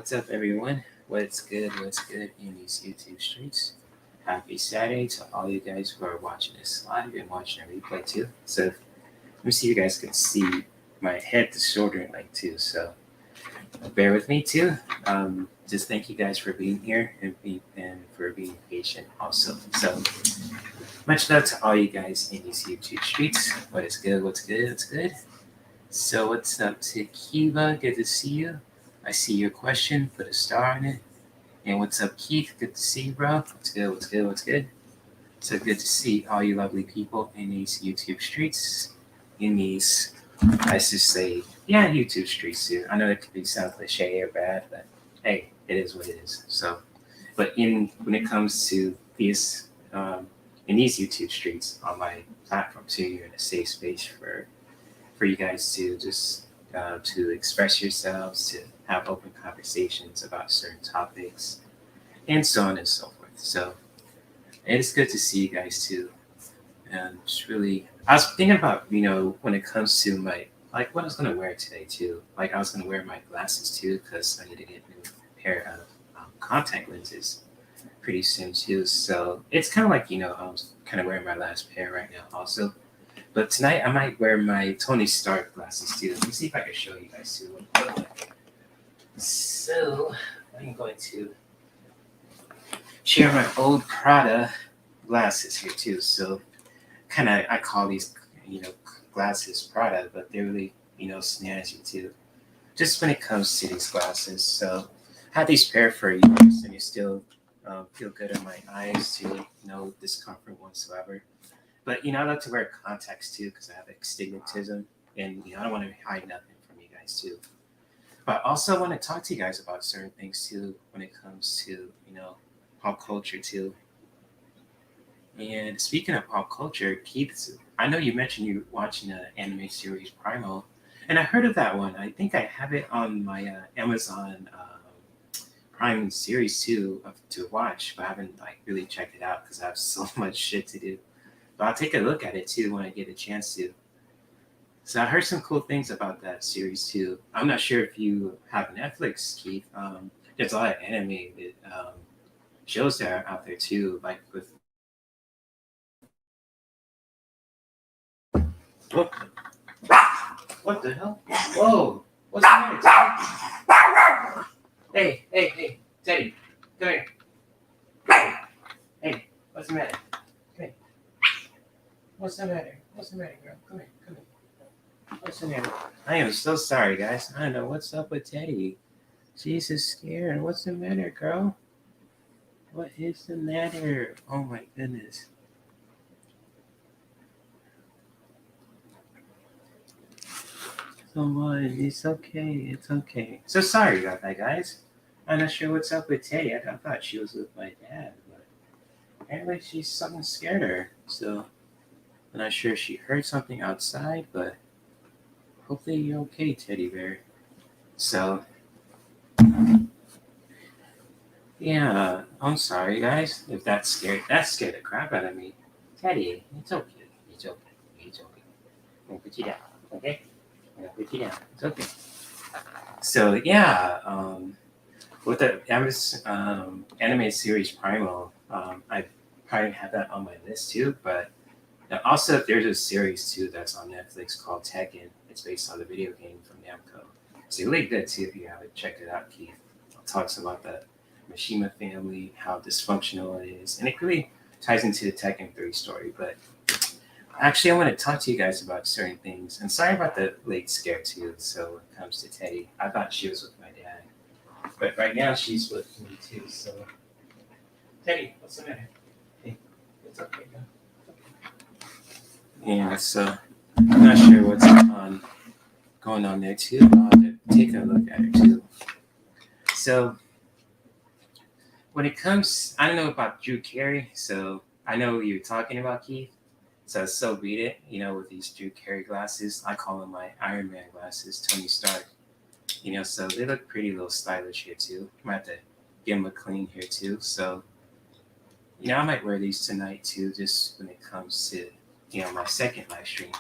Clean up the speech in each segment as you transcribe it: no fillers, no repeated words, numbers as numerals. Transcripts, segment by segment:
What's up, everyone? What's good? What's good in these YouTube streets? Happy Saturday to all you guys who are watching this live and watching a replay too. So, let me see if you guys can see my head to shoulder length too. So, bear with me too. Just thank you guys for being here and for being patient also. So, much love to all you guys in these YouTube streets. What is good? What's good? What's good? So, what's up to Kiva? Good to see you. I see your question. Put a star on it. And what's up, Keith? Good to see you, bro. What's good? What's good? What's good? So good to see all you lovely people in these YouTube streets. In these, I should say, yeah, YouTube streets too. I know it could be sound cliche or bad, but hey, it is what it is. So, but when it comes to these, in these YouTube streets on my platform too, you're in a safe space for you guys to just to express yourselves, to have open conversations about certain topics, and so on and so forth. So it's good to see you guys too. And it's really, I was thinking about, when it comes to my, like what I was going to wear today too. Like I was going to wear my glasses too, because I need to get a new pair of contact lenses pretty soon too. So it's kind of like, I'm kind of wearing my last pair right now also. But tonight I might wear my Tony Stark glasses too. Let me see if I can show you guys too what they look like. So I'm going to share my old Prada glasses here too. So kind of I call these glasses Prada, but they're really snazzy too. Just when it comes to these glasses. So I had these pair for years, and they still feel good on my eyes too. No discomfort whatsoever. But I like to wear contacts too because I have astigmatism, and I don't want to hide nothing from you guys too. But also I want to talk to you guys about certain things too when it comes to pop culture too. And speaking of pop culture, Keith, I know you mentioned you watching an anime series Primal, and I heard of that one. I think I have it on my Amazon Prime series too to watch, but I haven't really checked it out because I have so much shit to do. But I'll take a look at it too when I get a chance to. So I heard some cool things about that series too. I'm not sure if you have Netflix, Keith. There's a lot of animated shows that are out there too, like with. What the hell? Whoa! What's the matter, Teddy? Hey, Teddy, come here. Hey, what's the matter? What's the matter? What's the matter, girl? Come here. What's the matter? I am so sorry, guys. I don't know what's up with Teddy. She's just scared. What's the matter, girl? What is the matter? Oh my goodness. Come on, it's okay. It's okay. So sorry about that, guys. I'm not sure what's up with Teddy. I thought she was with my dad, but apparently she's something scared her. So I'm not sure if she heard something outside, but hopefully you're okay, Teddy Bear. So, yeah, I'm sorry, guys, if that scared the crap out of me. Teddy, it's okay. It's okay. It's okay. I'm gonna put you down, okay? I'm gonna put you down. It's okay. So, yeah, with the anime series Primal, I probably have that on my list too, but also, there's a series too that's on Netflix called Tekken. It's based on the video game from Namco. It's really good too if you haven't checked it out, Keith. It talks about the Mishima family, how dysfunctional it is, and it really ties into the Tekken 3 story. But actually, I want to talk to you guys about certain things. And sorry about the late scare too. So when it comes to Teddy, I thought she was with my dad, but right now she's with me too. So Teddy, what's the matter? Hey, it's okay, man. Yeah, so I'm not sure what's going on there too. I'll have to take a look at it too. So when it comes, I don't know about Drew Carey, so I know what you're talking about, Keith. So beat it, with these Drew Carey glasses. I call them my Iron Man glasses, Tony Stark. So they look pretty little stylish here too. I might have to give them a clean here too. So, I might wear these tonight too, just when it comes to my second live stream.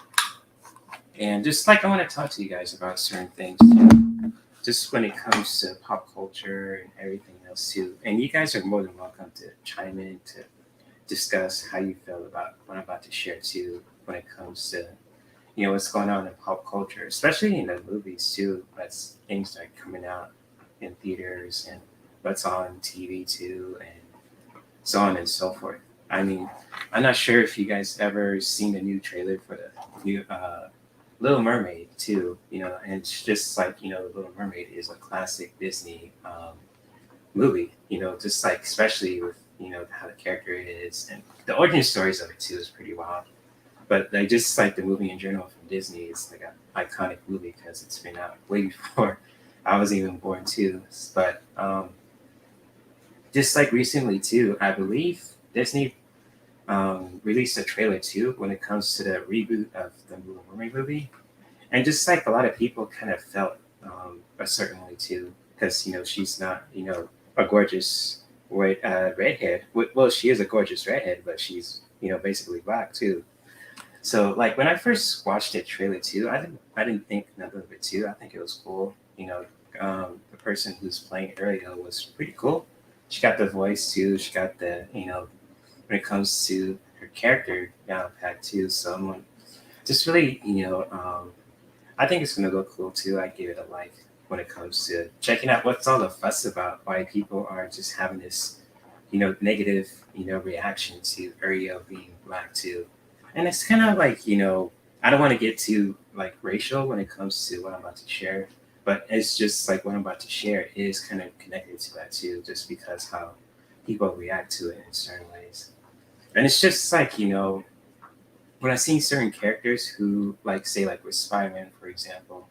And just I want to talk to you guys about certain things too. just when it comes to pop culture and everything else too. And you guys are more than welcome to chime in to discuss how you feel about what I'm about to share too when it comes to what's going on in pop culture, especially in the movies too. That's things like coming out in theaters and what's on TV too, and so on and so forth. I mean, I'm not sure if you guys ever seen the new trailer for the new Little Mermaid too. And it's just like the Little Mermaid is a classic Disney movie. Just like especially with how the character is and the origin stories of it too is pretty wild. But like just like the movie in general from Disney is like an iconic movie because it's been out way before I was even born too. But just like recently too, I believe Disney released a trailer too when it comes to the reboot of the Little Mermaid movie, and just like a lot of people kind of felt a certain way too because she's not a gorgeous white redhead. Well, she is a gorgeous redhead, but she's basically black too. So like when I first watched the trailer too, I didn't think nothing of it too. I think it was cool. The person who's playing Ariel was pretty cool. She got the voice too. She got the when it comes to her character down pat too. So I'm just really I think it's gonna look cool too. I give it a like when it comes to checking out what's all the fuss about. Why people are just having this negative reaction to Ariel being black too. And it's kind of like I don't want to get too like racial when it comes to what I'm about to share, but it's just like what I'm about to share is kind of connected to that too, just because how people react to it in certain ways. And it's just like when I see certain characters who like say like with Spider-Man for example,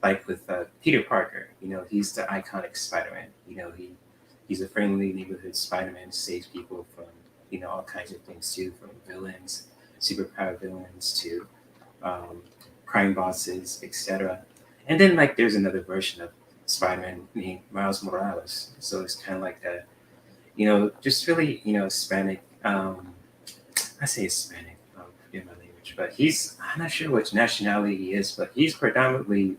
like with Peter Parker, he's the iconic Spider-Man. He's a friendly neighborhood Spider-Man, saves people from all kinds of things too, from villains, superpower villains to um, crime bosses, etc. And then like there's another version of Spider-Man named Miles Morales. So it's kind of like a just really Hispanic. I say Hispanic. Forget my language, but I'm not sure which nationality he is, but he's predominantly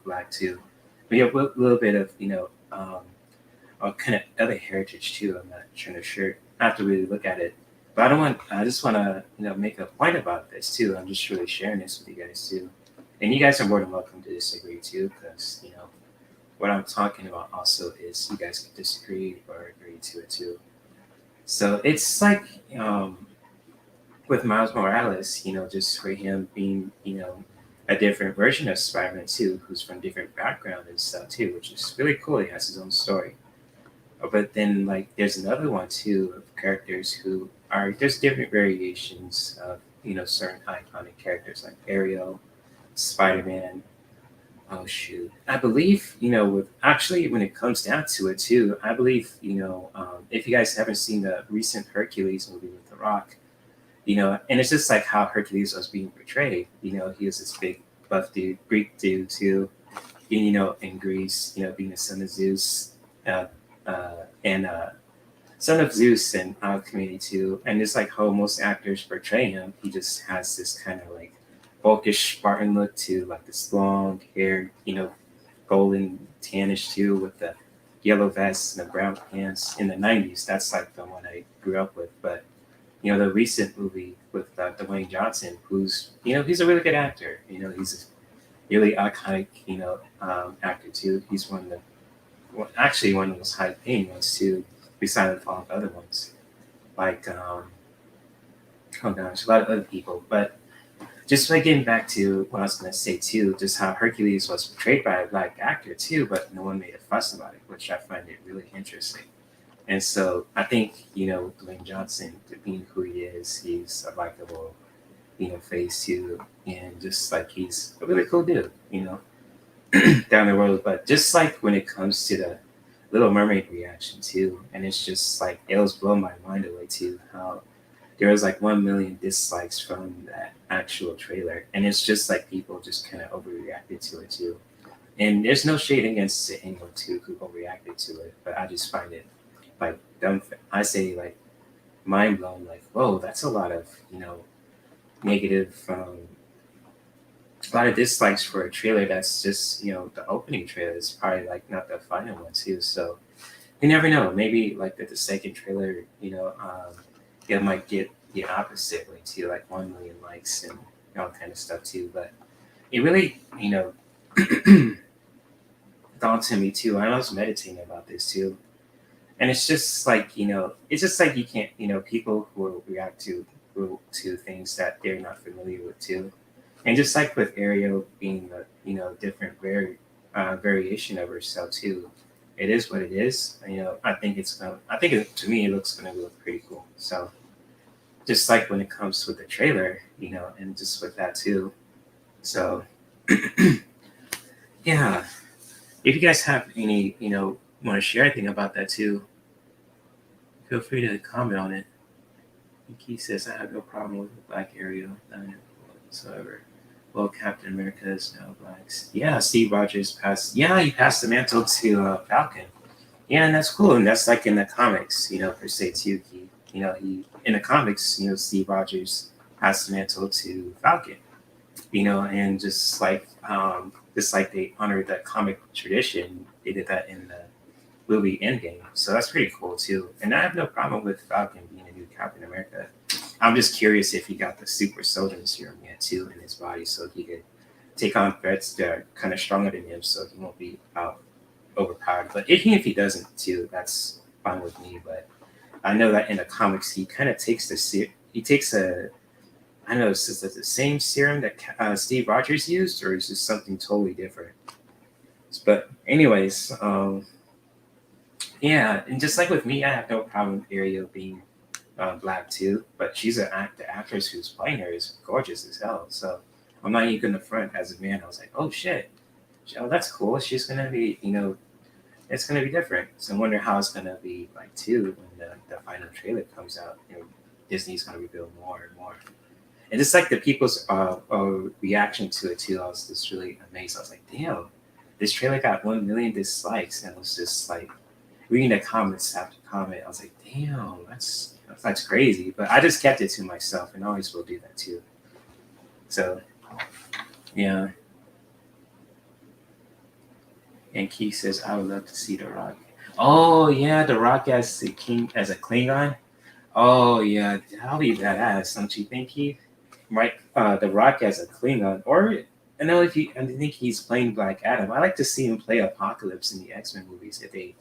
black too. But yeah, a little bit of kind of other heritage too. I'm not sure. I have to really look at it. But I just want to make a point about this too. I'm just really sharing this with you guys too, and you guys are more than welcome to disagree too, because what I'm talking about also is you guys can disagree or agree to it too. So it's like with Miles Morales, just for him being a different version of Spider-Man too, who's from different background and stuff too, which is really cool. He has his own story. But then like there's another one too of characters who are there's different variations of certain iconic characters like Ariel, Spider-Man. Oh shoot! I believe with actually when it comes down to it too, I believe if you guys haven't seen the recent Hercules movie with The Rock, and it's just like how Hercules was being portrayed. He was this big buff dude, Greek dude too, in Greece, being the son of Zeus, uh, and son of Zeus and community too. And it's like how most actors portray him. He just has this kind of like folkish Spartan look to like this long hair, golden tannish too, with the yellow vest and the brown pants in the '90s. That's like the one I grew up with. But the recent movie with Dwayne Johnson, who's he's a really good actor. He's a really iconic actor too. He's one of the actually one of the most high paying ones too, besides all the other ones. Like oh gosh, a lot of other people. But just like getting back to what I was gonna say too, just how Hercules was portrayed by a black actor too, but no one made a fuss about it, which I find it really interesting. And so I think Dwayne Johnson, being who he is, he's a likable face too, and just like he's a really cool dude, down the road. But just like when it comes to the Little Mermaid reaction too, and it's just like it was blowing my mind away too how there was like 1 million dislikes from that actual trailer, and it's just like people just kind of overreacted to it too. And there's no shade against anyone too who overreacted to it, but I just find it like dumb. I say like mind blown. Like whoa, that's a lot of negative a lot of dislikes for a trailer that's just, the opening trailer is probably like not the final one too. So you never know. Maybe like the second trailer, it might get the opposite way too, like 1 million likes and all kind of stuff too. But it really, dawned to me too. I was meditating about this too. And it's just like, it's just like you can't, people who will react to things that they're not familiar with too. And just like with Ariel being a, different variation of herself too. It is what it is. I think to me, it looks going to look pretty cool. So just like when it comes with the trailer, and just with that too. So yeah, if you guys have any, want to share anything about that too, feel free to comment on it. He says, I have no problem with the Black Ariel, none whatsoever. Well, Captain America is now Black. Yeah, Steve Rogers passed. Yeah, he passed the mantle to Falcon. Yeah, and that's cool. And that's like in the comics, per se too. He in the comics, Steve Rogers passed the mantle to Falcon. And just like they honored that comic tradition, they did that in the movie Endgame. So that's pretty cool too. And I have no problem with Falcon being a new Captain America. I'm just curious if he got the super soldier serum yet too in his body, so he could take on threats that are kind of stronger than him, so he won't be overpowered. But even if he doesn't too, that's fine with me. But I know that in the comics, he kind of takes I don't know, is it the same serum that Steve Rogers used, or is this something totally different? But anyways, yeah, and just like with me, I have no problem with Ariel being Black too, but she's the actress who's playing her is gorgeous as hell. So I'm not even gonna front as a man. I was like, oh shit, oh that's cool. She's gonna be, it's gonna be different. So I wonder how it's gonna be like too when the final trailer comes out. Disney's gonna reveal more and more. And just like the people's reaction to it too, I was just really amazed. I was like, damn, this trailer got 1 million dislikes, and it was just like reading the comments after comment. I was like, damn, that's crazy. But I just kept it to myself, and I always will do that too. So, yeah. And Keith says, I would love to see The Rock. Oh yeah, The Rock as a Klingon. Oh yeah, that'll be badass, don't you think, Keith? Right, The Rock as a Klingon, or I know I think he's playing Black Adam. I like to see him play Apocalypse in the X-Men movies if they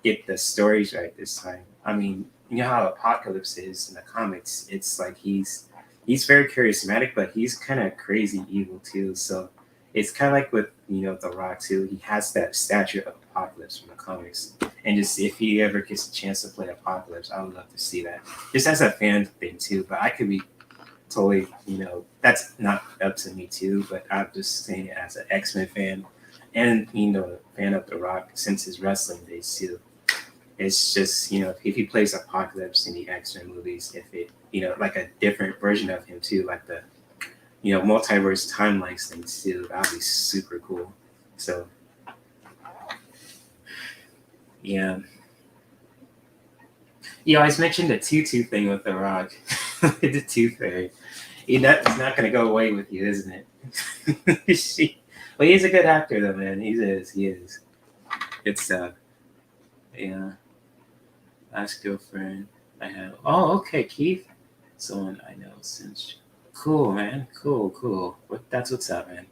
get the stories right this time. I mean, you know how Apocalypse is in the comics. It's like he's very charismatic, but he's kind of crazy evil too. So it's kind of like with The Rock too. He has that stature of Apocalypse from the comics. And just if he ever gets a chance to play Apocalypse, I would love to see that. Just as a fan thing too. But I could be totally, that's not up to me too. But I'm just saying it as an X-Men fan and a fan of The Rock since his wrestling days too. It's just, if he plays Apocalypse in the X-Men movies, if it, like a different version of him too, like the, multiverse timelines things too, that'd be super cool. So, yeah. You always mentioned the tutu thing with The Rock. The tooth fairy. That's not going to go away with you, isn't it? Well, he's a good actor though, man. He is. It's, yeah. Last girlfriend I have. Oh, okay, Keith. Someone I know since. Cool, man. Cool. That's what's up, man.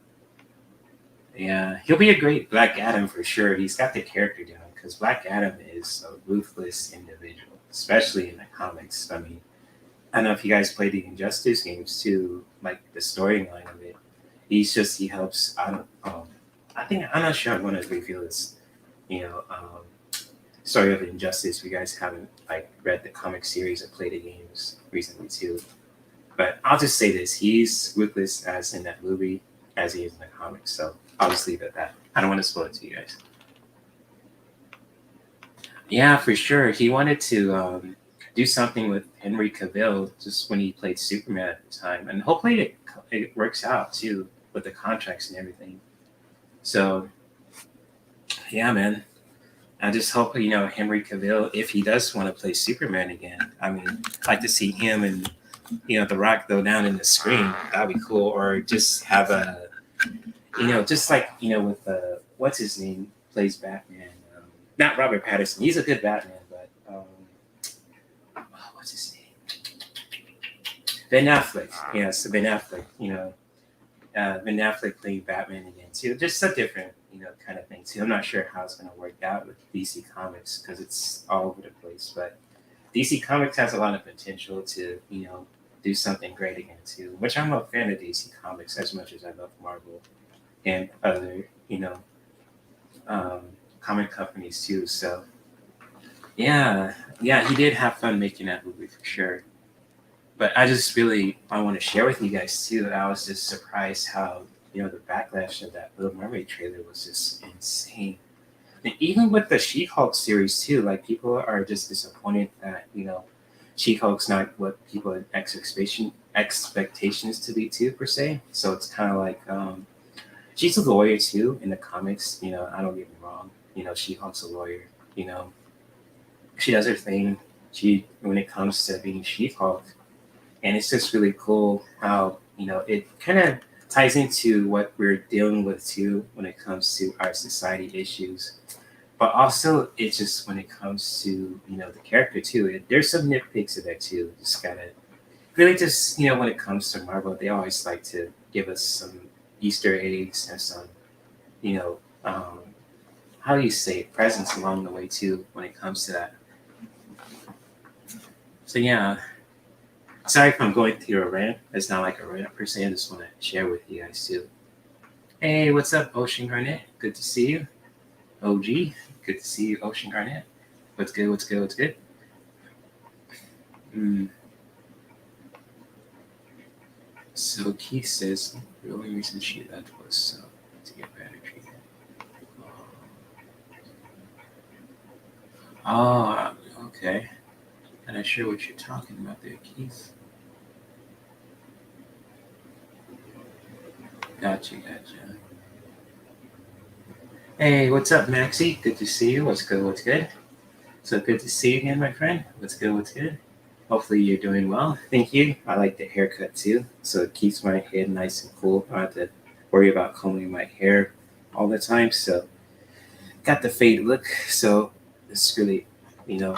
Yeah, he'll be a great Black Adam for sure. He's got the character down because Black Adam is a ruthless individual, especially in the comics. I mean, I don't know if you guys play the Injustice games too, like the storyline of it. He helps. I'm not sure I want to reveal this, story of Injustice. If you guys haven't read the comic series or played the games recently too. But I'll just say this: he's ruthless as in that movie as he is in the comics. So I'll just leave it at that. I don't want to spoil it to you guys. Yeah, for sure. He wanted to do something with Henry Cavill just when he played Superman at the time, and hopefully it works out too with the contracts and everything. So yeah, man. I just hope, Henry Cavill, if he does want to play Superman again, I mean, I'd like to see him and, The Rock go down in the screen. That'd be cool. Or just have Just like with what's his name plays Batman. Not Robert Pattinson. He's a good Batman, but what's his name? Ben Affleck. Yeah, so Ben Affleck. Ben Affleck playing Batman again too. Just a different kind of thing too. I'm not sure how it's going to work out with DC Comics because it's all over the place, but DC Comics has a lot of potential to do something great again too. Which I'm a fan of DC Comics as much as I love Marvel and other um, comic companies too. So yeah, he did have fun making that movie for sure. But I want to share with you guys too that I was just surprised how the backlash of that Little Mermaid trailer was just insane. And even with the She-Hulk series too, like people are just disappointed that She-Hulk's not what people had expectations to be too per se. So it's kind of like she's a lawyer too in the comics. I don't get me wrong. She-Hulk's a lawyer. She does her thing. When it comes to being She-Hulk, and it's just really cool how it kind of ties into what we're dealing with too when it comes to our society issues. But also, it's just when it comes to the character too. There's some nitpicks of that too. Just gotta really just when it comes to Marvel, they always like to give us some Easter eggs and some you know um, how do you say it, presents along the way too when it comes to that. So yeah, sorry if I'm going through a rant. It's not like a rant per se. I just want to share with you guys too. Hey, what's up, Ocean Garnet? Good to see you. OG, good to see you, Ocean Garnet. What's good? What's good? What's good? So Keith says the only reason she left was to get better treatment. Oh, okay. I'm not sure what you're talking about there, Keith. Gotcha. Hey, what's up, Maxie? Good to see you. What's good? What's good? So good to see you again, my friend. What's good? What's good? Hopefully you're doing well. Thank you. I like the haircut too. So it keeps my head nice and cool. I don't have to worry about combing my hair all the time. So got the fade look. So it's really, you know,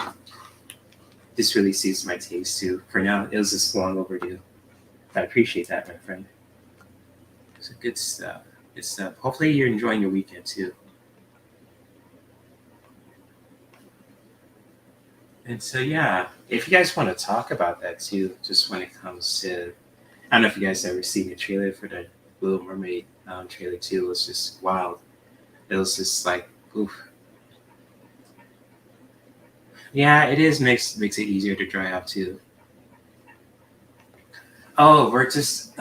this really suits my taste too. For now, it was just long overdue. I appreciate that, my friend. So good stuff. Good stuff. Hopefully you're enjoying your weekend too. And so yeah, if you guys want to talk about that too, just when it comes to, I don't know if you guys ever seen the trailer for the Little Mermaid trailer too. It was just wild. It was just like, oof. Yeah, it is makes it easier to dry out too. Oh, we're just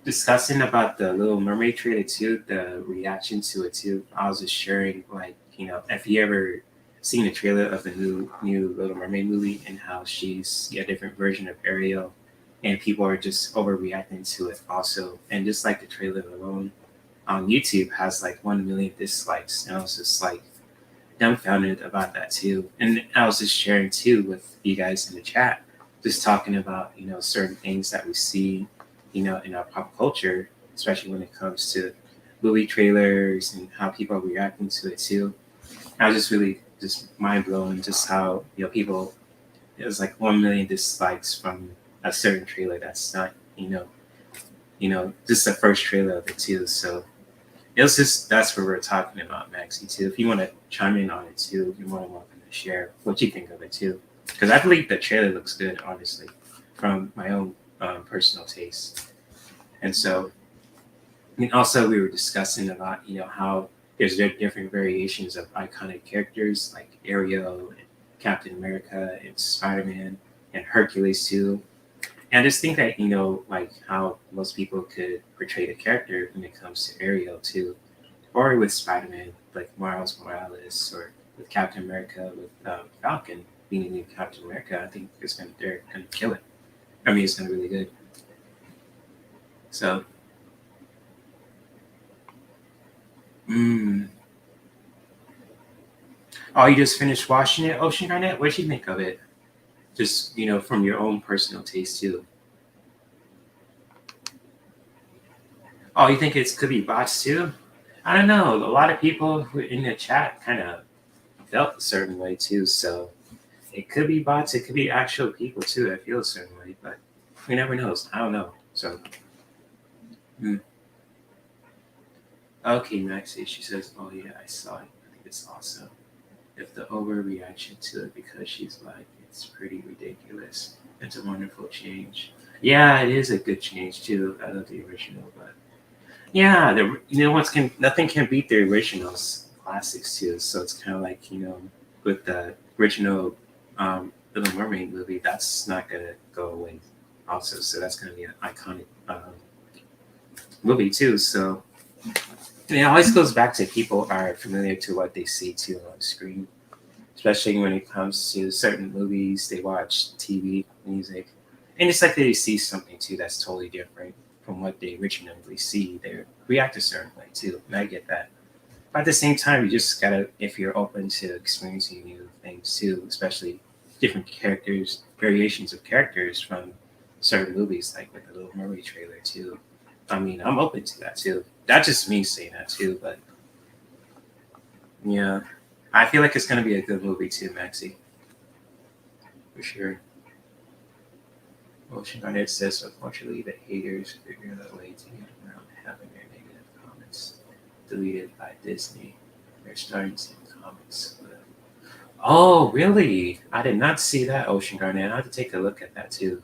discussing about the Little Mermaid trailer too, the reaction to it too. I was just sharing, like, if you ever seen the trailer of the new Little Mermaid movie and how she's a different version of Ariel, and people are just overreacting to it also, and just like the trailer alone on YouTube has like 1 million dislikes, and I was just like dumbfounded about that too. And I was just sharing too with you guys in the chat, just talking about certain things that we see, in our pop culture, especially when it comes to movie trailers and how people are reacting to it too. I was just really just mind blowing just how people, it was like 1 million dislikes from a certain trailer that's not just the first trailer of it too. So it was just, that's what we're talking about, Maxie, too. If you want to chime in on it too, you're more than welcome to share what you think of it too. Because I believe the trailer looks good, honestly, from my own personal taste. And so, and also we were discussing about how there's different variations of iconic characters like Ariel and Captain America and Spider-Man and Hercules too. And I just think that like how most people could portray the character when it comes to Ariel too, or with Spider-Man like Miles Morales, or with Captain America with Falcon being a new Captain America. I think they're gonna kill it. I mean, it's gonna be really good. So, mm. Oh, you just finished watching it, Ocean Garnet? What did you think of it? Just from your own personal taste too. Oh, you think it could be bots too? I don't know. A lot of people who in the chat kind of felt a certain way too. So it could be bots. It could be actual people too that feel a certain way. But who never knows? I don't know. So, okay, Maxie. She says, "Oh yeah, I saw it. I think it's awesome. If the overreaction to it because she's like, it's pretty ridiculous. It's a wonderful change. Yeah, it is a good change too. I love the original, but yeah, what's nothing can beat the originals classics too. So it's kind of like with the original Little Mermaid movie, that's not gonna go away also. So that's gonna be an iconic movie too. So it always goes back to people are familiar to what they see too on screen, especially when it comes to certain movies, they watch TV, music, and it's like they see something too that's totally different from what they originally see. They react a certain way too, and I get that. But at the same time, you just gotta, if you're open to experiencing new things too, especially different characters, variations of characters from certain movies, like with the Little Mermaid trailer too. I mean, I'm open to that too. That's just me saying that too, but yeah. I feel like it's going to be a good movie too, Maxie. For sure. Ocean Garnet says, unfortunately, the haters figure out a way to get around having their negative comments deleted by Disney. They're starting to comments. Oh, really? I did not see that, Ocean Garnet. I have to take a look at that too.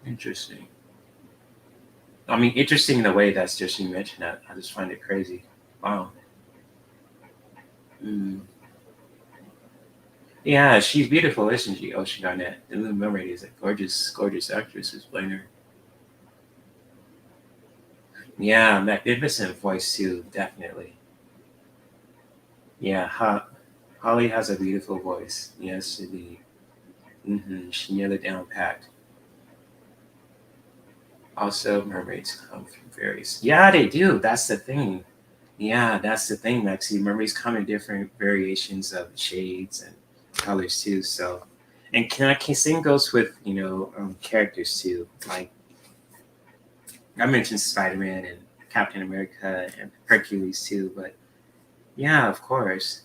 Interesting. I mean, interesting in the way that's just you mentioned that. I just find it crazy. Wow. Hmm. Yeah, she's beautiful, isn't she? Ocean Garnet. The Little Mermaid is a gorgeous, gorgeous actress who's playing her. Yeah, magnificent voice too, definitely. Yeah, Holly has a beautiful voice. Yes, indeed. She nailed it down pat. Also, mermaids come from various. Yeah, they do. That's the thing. Yeah, that's the thing, Maxie. Mermaids come in different variations of shades and colors too. So, and can same goes with characters too. Like I mentioned Spider-Man and Captain America and Hercules too, but yeah, of course,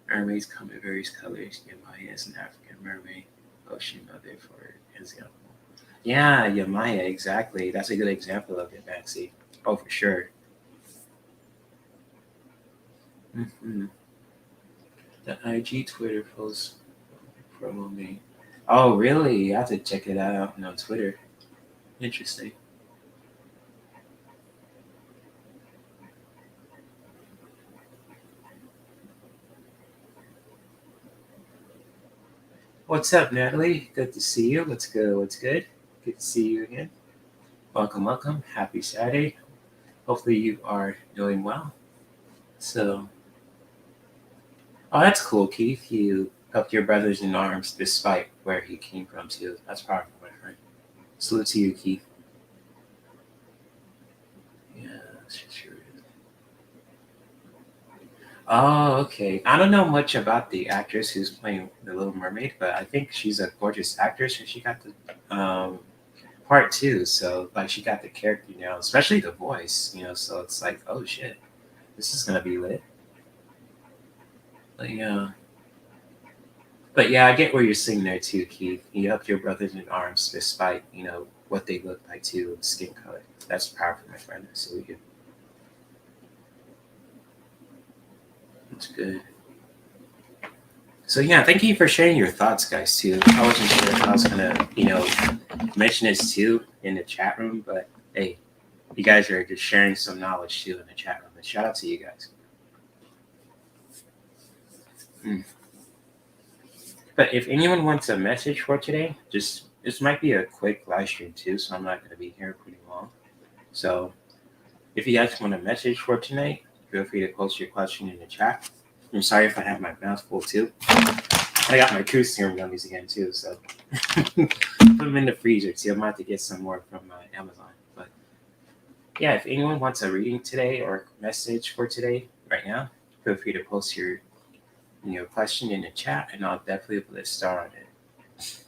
mermaids come in various colors. Yamaya is an African mermaid, ocean mother for example. Yeah, Yamaya, exactly. That's a good example of it, Maxie. Oh, for sure. hmm The IG Twitter post promo me. Oh, really? I have to check it out on Twitter. Interesting. What's up, Natalie? Good to see you. What's good? What's good? Good to see you again. Welcome, welcome. Happy Saturday. Hopefully you are doing well. So, oh, that's cool, Keith. You helped your brothers in arms despite where he came from, too. That's powerful, my friend. Salute to you, Keith. Yeah, that's true. Oh, okay. I don't know much about the actress who's playing the Little Mermaid, but I think she's a gorgeous actress, and she got the part too. So, like, she got the character now, especially the voice. So it's like, oh shit, this is gonna be lit. But yeah. But yeah, I get where you're saying there too, Keith. You helped your brothers in arms despite, what they look like too, skin color. That's powerful, my friend. So you That's good. So yeah, thank you for sharing your thoughts, guys, too. I wasn't sure if I was gonna, mention this too in the chat room, but hey, you guys are just sharing some knowledge too in the chat room. And shout out to you guys. Mm. But if anyone wants a message for today, just this might be a quick live stream too, so I'm not gonna be here pretty long. So if you guys want a message for tonight, feel free to post your question in the chat. I'm sorry if I have my mouth full too. I got my truth serum gummies again too, so put them in the freezer too. I'm about to get some more from Amazon. But yeah, if anyone wants a reading today or message for today, right now, feel free to post your question in the chat, and I'll definitely put a star on it.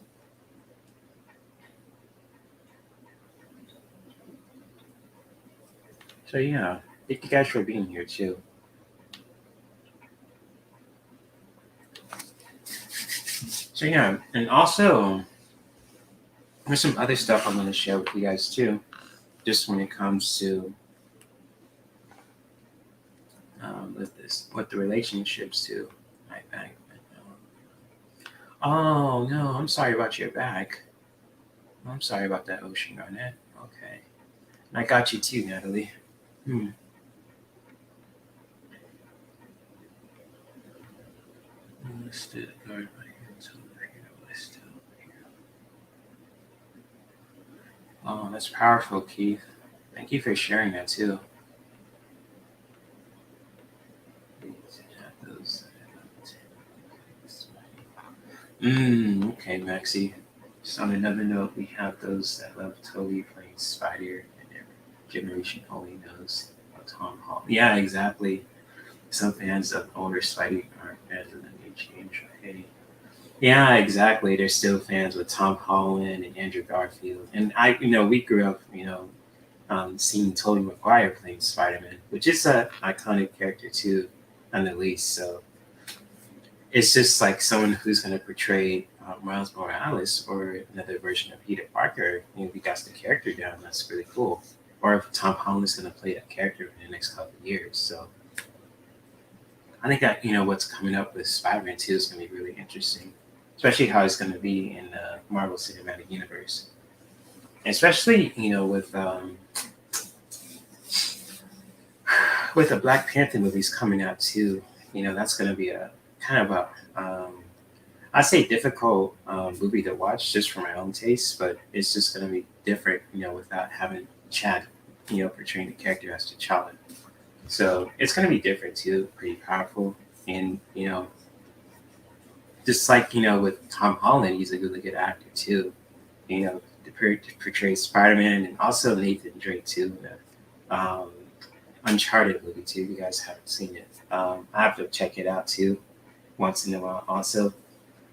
So yeah, thank you guys for being here too. So yeah, and also there's some other stuff I'm going to share with you guys too, just when it comes to with the relationships too. My back. Oh no, I'm sorry about your back. I'm sorry about that, Ocean Garnet. Okay, and I got you too, Natalie. Hmm. Listed guard by hands over here. Listed over here. Oh, that's powerful, Keith. Thank you for sharing that too. Okay, Maxie. Just on another note, we have those that love Toby playing Spider, and every generation only knows Tom Hall. Yeah, exactly. Some fans of older Spidey aren't fans of the new change. Hey. Yeah, exactly. They're still fans with Tom Holland and Andrew Garfield. And we grew up, seeing Tobey Maguire playing Spider-Man, which is a iconic character too, on the least. So it's just like someone who's going to portray Miles Morales or another version of Peter Parker. If he got the character down, that's really cool. Or if Tom Holland is going to play that character in the next couple of years. So I think that what's coming up with Spider-Man 2 is going to be really interesting, especially how it's going to be in the Marvel Cinematic Universe, especially with the Black Panther movies coming out too. That's going to be a kind of I'd say difficult movie to watch just for my own taste, but it's just going to be different, without having Chad, portraying the character as T'Challa. So it's going to be different too, pretty powerful. And, just like, with Tom Holland, he's a really good actor too, to portray Spider Man, and also Nathan Drake too. Um, Uncharted movie too. If you guys haven't seen it, I have to check it out too once in a while. Also,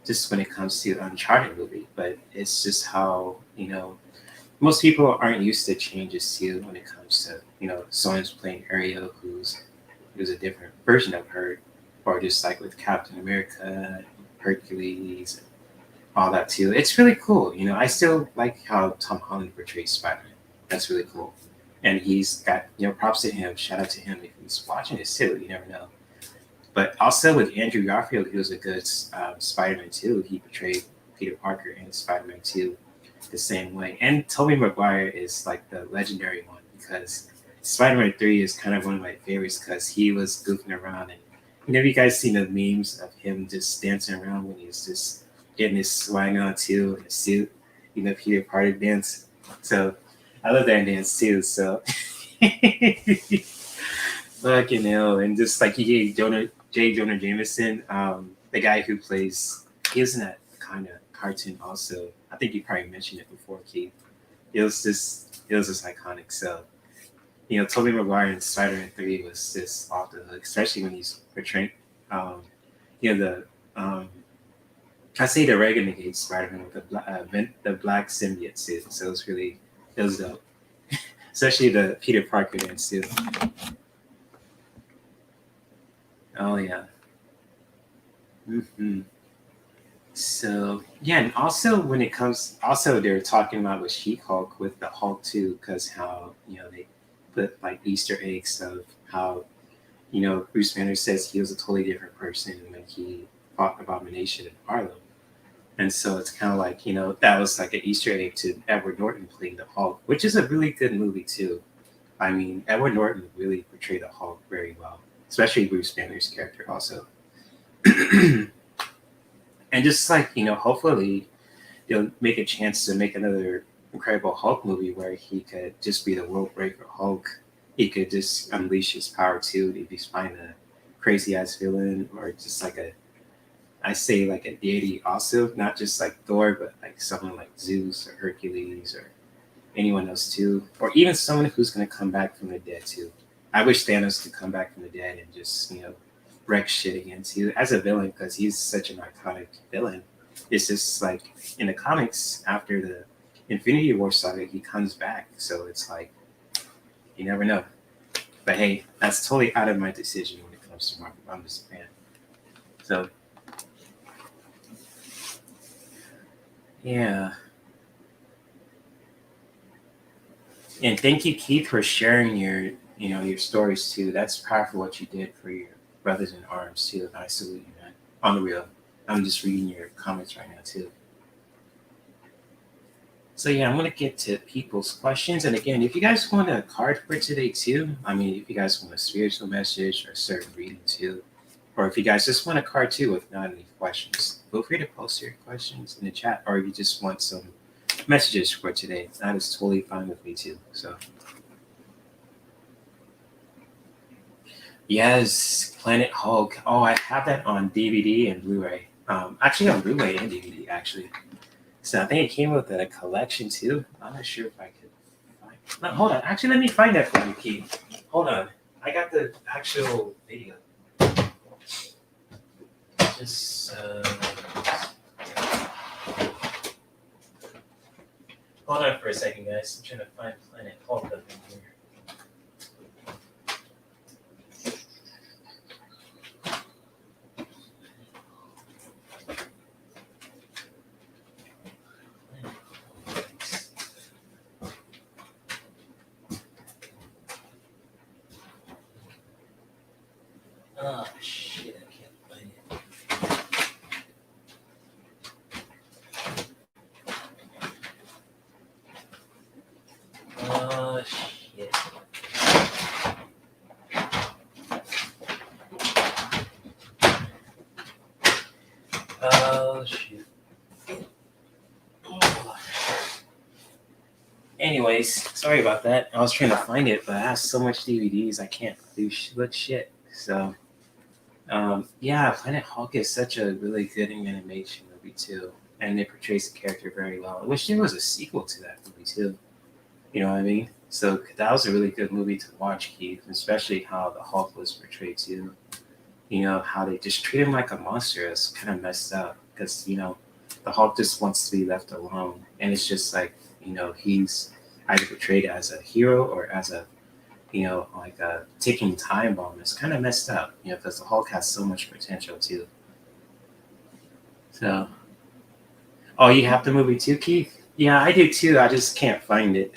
just when it comes to Uncharted movie, but it's just how most people aren't used to changes too when it comes to someone's playing Ariel who's a different version of her, or just like with Captain America, Hercules, all that too. It's really cool. I still like how Tom Holland portrays Spider-Man. That's really cool. And he's got, props to him. Shout out to him if he's watching this too. You never know. But also with Andrew Garfield, he was a good Spider-Man too. He portrayed Peter Parker in Spider-Man 2 the same way. And Tobey Maguire is like the legendary one because Spider-Man 3 is kind of one of my favorites because he was goofing around. And you guys seen the memes of him just dancing around when he was just getting his swag on too in a suit, Peter Parker dance. So I love that dance too. So fucking hell. And just like he gave J. Jonah Jameson, the guy who plays, he was in that kind of cartoon also. I think you probably mentioned it before, Keith. It was just iconic. So, Tobey Maguire in Spider-Man 3 was just off the hook, especially when he's portraying, the, I say the Renegade Spider-Man with the black symbiote suit. So it was dope. Especially the Peter Parker dance too. Oh yeah. Hmm. So yeah, and also when it comes, also they're talking about with She-Hulk with the Hulk too, because how they put like Easter eggs of how Bruce Banner says he was a totally different person when he fought Abomination in Harlem, and so it's kind of like that was like an Easter egg to Edward Norton playing the Hulk, which is a really good movie too. I mean, Edward Norton really portrayed the Hulk very well, especially Bruce Banner's character also. And just like hopefully they'll make a chance to make another Incredible Hulk movie where he could just be the world breaker Hulk. He could just unleash his power too if he's finding a crazy ass villain, or just like I say like a deity also, not just like Thor, but like someone like Zeus or Hercules or anyone else too, or even someone who's gonna come back from the dead too. I wish Thanos could come back from the dead and just wreck shit again too as a villain because he's such an iconic villain. It's just like in the comics after the Infinity War saga, he comes back, so it's like you never know. But hey, that's totally out of my decision when it comes to marketing. I'm just a fan. So yeah. And thank you, Keith, for sharing your stories too. That's powerful what you did for your brothers in arms too. I salute you, man. On the real. I'm just reading your comments right now too. So yeah, I'm gonna get to people's questions. And again, if you guys want a card for today too, I mean, if you guys want a spiritual message or a certain reading too, or if you guys just want a card too with not any questions, feel free to post your questions in the chat. Or if you just want some messages for today, that is totally fine with me too. So yes, Planet Hulk. Oh, I have that on DVD and Blu-ray. Actually on Blu-ray and DVD actually. So I think it came with a collection too. I'm not sure if I could find. No, hold on. Actually, let me find that for you, Keith. Hold on. I got the actual video. Just hold on for a second, guys. I'm trying to find Planet Hulk up in here. Oh shit, I can't find it. Oh shit. Oh shoot. Oh. Anyways, sorry about that. I was trying to find it, but I have so much DVDs I can't do shit. So yeah, Planet Hulk is such a really good animation movie too, and it portrays the character very well. I wish there was a sequel to that movie too. You know what I mean? So that was a really good movie to watch, Keith, especially how the Hulk was portrayed too. You know how they just treat him like a monster. It's kind of messed up because the Hulk just wants to be left alone, and it's just like he's either portrayed as a hero or as a like a ticking time bomb. It's kind of messed up, because the Hulk has so much potential too. So, oh, you have the movie too, Keith? Yeah, I do too. I just can't find it.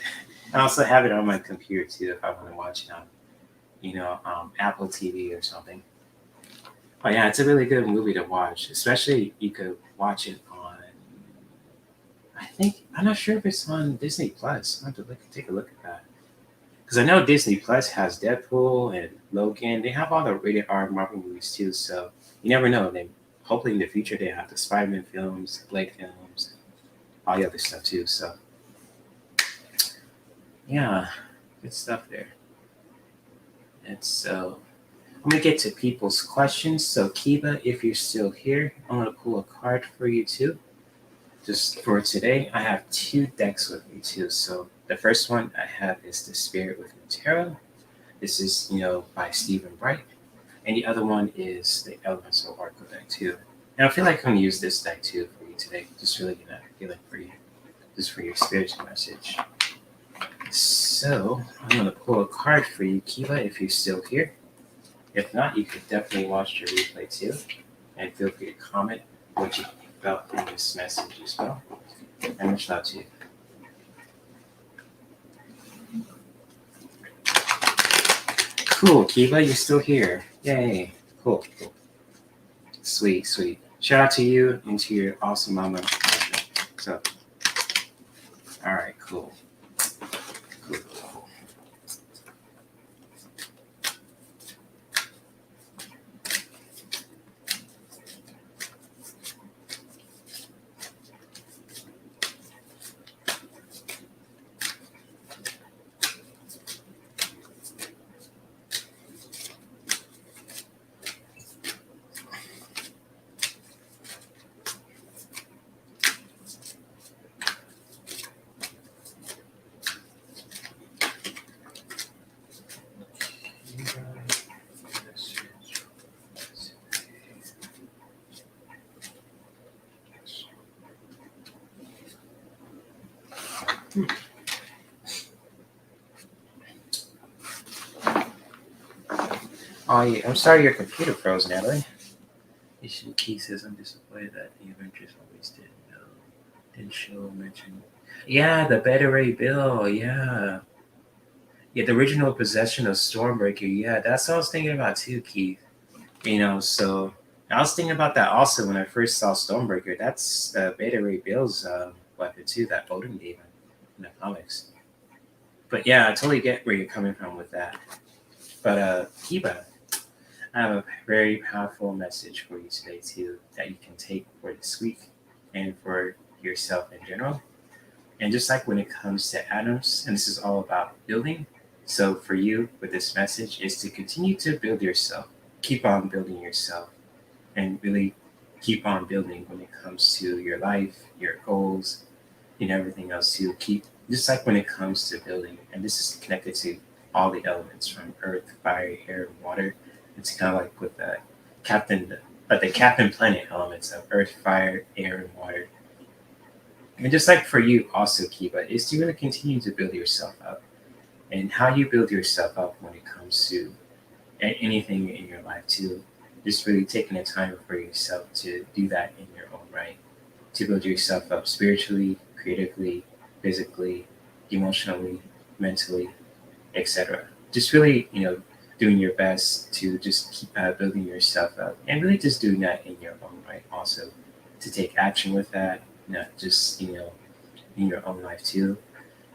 I also have it on my computer too if I want to watch it on, Apple TV or something. But yeah, it's a really good movie to watch. Especially you could watch it on. I'm not sure if it's on Disney Plus. I have to take a look at that. Because I know Disney Plus has Deadpool and Logan. They have all the rated R Marvel movies too. So you never know. They hopefully in the future they have the Spider-Man films, Blade films, all the other stuff too. So yeah, good stuff there. And so I'm gonna get to people's questions. So Kiva, if you're still here, I'm gonna pull a card for you too. Just for today, I have two decks with me too. So the first one I have is the Spirit with Tarot. This is, by Stephen Bright. And the other one is the Elemental Oracle deck too. And I feel like I'm gonna use this deck too for you today. Just really gonna feel it for you. Just for your spiritual message. So I'm gonna pull a card for you, Kiva, if you're still here. If not, you could definitely watch your replay too. And feel free to comment what you felt in this message as well. And much love to you. Cool, Kiva, you're still here. Yay. Cool. Sweet. Shout out to you and to your awesome mama. So, all right, cool. Oh, yeah. I'm sorry your computer froze, Natalie. Issue Key says I'm disappointed that the Avengers always didn't show mention. Yeah, the Beta Ray Bill. Yeah. Yeah, the original possession of Stormbreaker. Yeah, that's what I was thinking about too, Keith. So I was thinking about that also when I first saw Stormbreaker. That's Beta Ray Bill's weapon too, that Odin gave him in the comics. But yeah, I totally get where you're coming from with that. But Kiba, I have a very powerful message for you today too that you can take for this week and for yourself in general. And just like when it comes to atoms, and this is all about building. So for you with this message is to continue to build yourself. Keep on building yourself and really keep on building when it comes to your life, your goals, and everything else too. Keep just like when it comes to building, and this is connected to all the elements from earth, fire, air, and water. It's kind of like with the captain planet elements of earth, fire, air, and water. And just like for you also, Kiba, is to really continue to build yourself up. And how you build yourself up when it comes to anything in your life too. Just really taking the time for yourself to do that in your own right. To build yourself up spiritually, creatively, physically, emotionally, mentally, etc. Just really, doing your best to just keep building yourself up and really just doing that in your own right also. To take action with that, not just, in your own life too.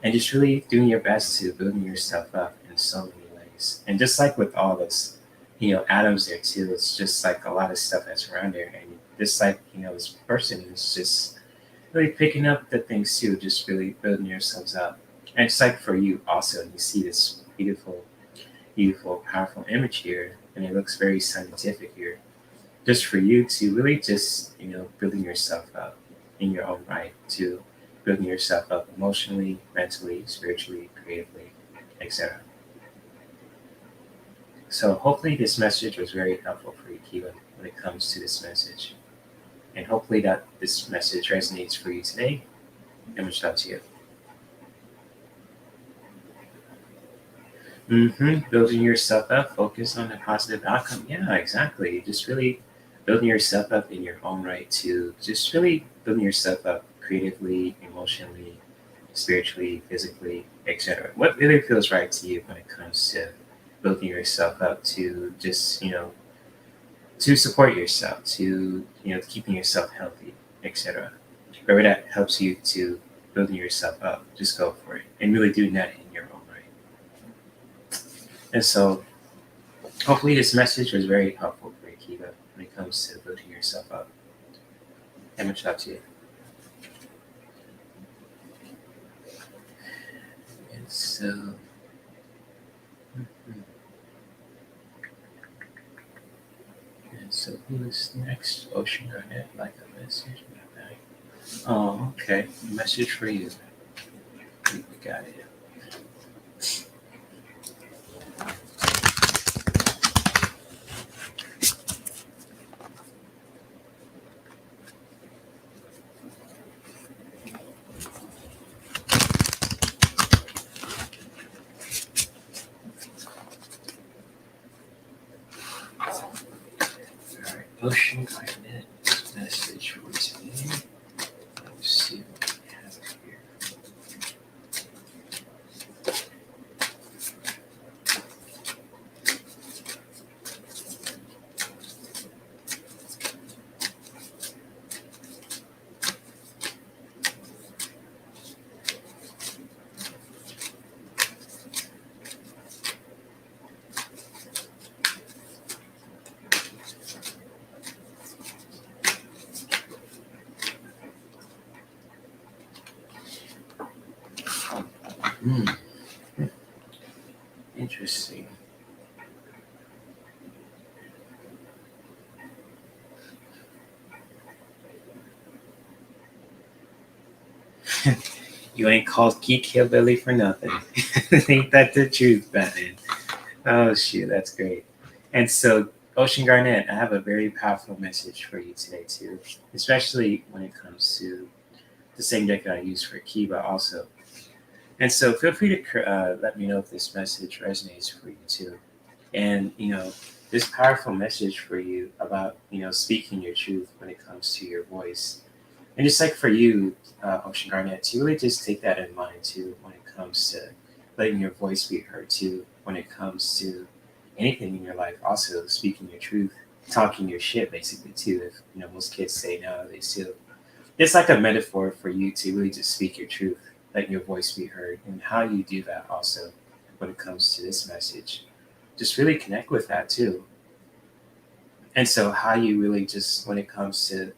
And just really doing your best to building yourself up in so many ways. And just like with all this, atoms there too, it's just like a lot of stuff that's around there. And just like, this person is just really picking up the things too, just really building yourselves up. And it's like for you also, you see this beautiful, beautiful, powerful image here, and it looks very scientific here. Just for you to really just, building yourself up in your own right, to building yourself up emotionally, mentally, spiritually, creatively, etc. So hopefully this message was very helpful for you, Kiva, when it comes to this message. And hopefully that this message resonates for you today. And much love to you. Building yourself up, focus on the positive outcome. Yeah, exactly. Just really building yourself up in your own right to just really building yourself up creatively, emotionally, spiritually, physically, etc. What really feels right to you when it comes to building yourself up to just, to support yourself, to, keeping yourself healthy, etc. Whatever that helps you to building yourself up, just go for it and really doing that in your own right. And so hopefully this message was very helpful for you, Kiva, when it comes to building yourself up. And much love to you. And so, who is next? Ocean Garnet, like a message. Oh, okay. Message for you. We got it. Ocean Garnet message for today. Let's see what we have here. Interesting. You ain't called Geek Hillbilly for nothing. Ain't that the truth, Batman? Oh, shoot, that's great. And so, Ocean Garnet, I have a very powerful message for you today, too, especially when it comes to the same deck that I use for Kiba, also. And so, feel free to let me know if this message resonates for you, too. And, this powerful message for you about, speaking your truth when it comes to your voice. And just like for you, Ocean Garnet, to really just take that in mind too when it comes to letting your voice be heard too, when it comes to anything in your life, also speaking your truth, talking your shit basically too. If most kids say nowadays too. It's like a metaphor for you to really just speak your truth, let your voice be heard, and how you do that also when it comes to this message. Just really connect with that too. And so how you really just when it comes to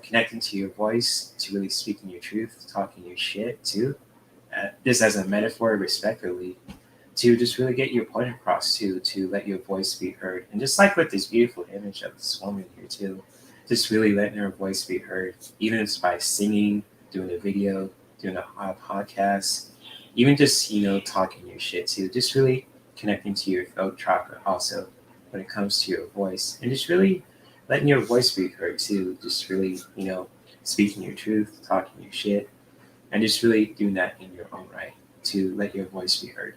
connecting to your voice, to really speaking your truth, talking your shit too, just as a metaphor, respectfully, to just really get your point across too, to let your voice be heard. And just like with this beautiful image of this woman here too, just really letting her voice be heard, even if it's by singing, doing a video, doing a podcast, even just, talking your shit too, just really connecting to your throat chakra also when it comes to your voice, and just really letting your voice be heard too, just really, speaking your truth, talking your shit, and just really doing that in your own right to let your voice be heard.